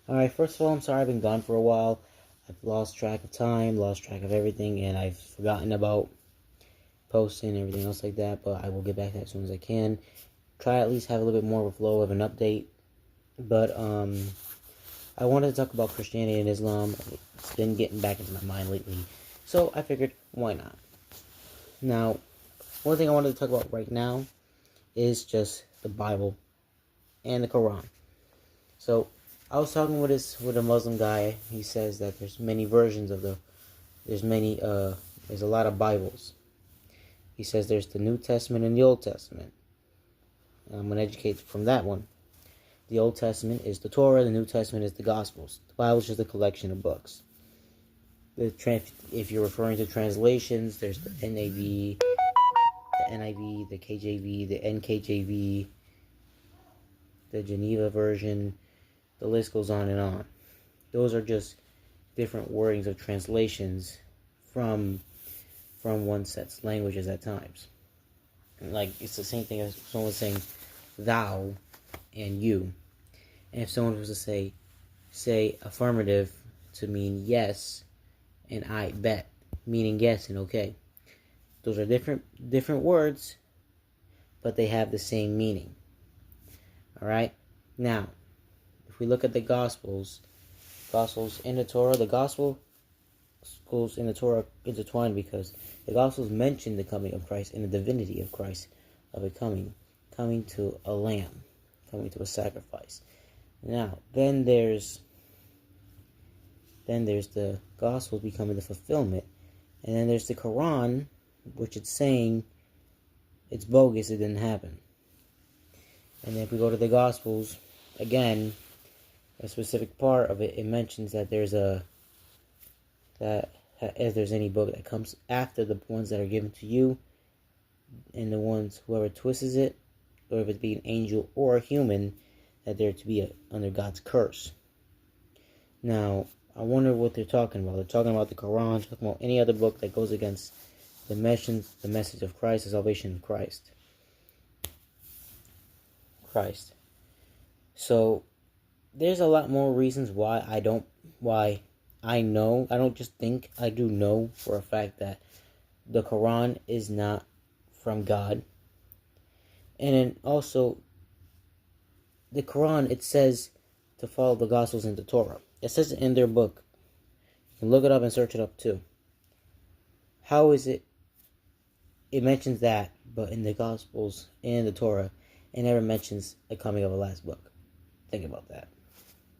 Alright, first of all, I'm sorry I've been gone for a while. I've lost track of time, lost track of everything, and I've forgotten about posting and everything else like that, but I will get back to that as soon as I can. Try at least have a little bit more of a flow of an update. But, I wanted to talk about Christianity and Islam. It's been getting back into my mind lately. So, I figured, why not? Now, one thing I wanted to talk about right now is just the Bible and the Quran. So, I was talking with a Muslim guy. He says that there's many versions of there's a lot of Bibles. He says there's the New Testament and the Old Testament. And I'm going to educate from that one. The Old Testament is the Torah, the New Testament is the Gospels. The Bible is just a collection of books. If you're referring to translations, there's the NAV, the NIV, the KJV, the NKJV, the Geneva version. The list goes on and on. Those are just different wordings of translations from one set's languages at times. Like, it's the same thing as someone saying thou and you. And if someone was to say affirmative to mean yes, and I bet, meaning yes and okay. Those are different words, but they have the same meaning. Alright? Now, if we look at the Gospels in the Torah, the Gospels in the Torah intertwined because the Gospels mention the coming of Christ and the divinity of Christ, of it coming to a lamb, coming to a sacrifice. Now, then there's the Gospels becoming the fulfillment, and then there's the Quran, which it's saying it's bogus, it didn't happen. And then if we go to the Gospels, again, a specific part of it, it mentions that if there's any book that comes after the ones that are given to you, and the ones, whoever twists it, or if it be an angel or a human, that they're to be under God's curse. Now, I wonder what they're talking about. They're talking about the Quran, talking about any other book that goes against the message of Christ, the salvation of Christ. So, there's a lot more reasons why I don't just think, I do know for a fact that the Quran is not from God. And then also, the Quran, it says to follow the Gospels and the Torah. It says it in their book. You can look it up and search it up too. How is it? It mentions that, but in the Gospels and the Torah, it never mentions the coming of a last book. Think about that.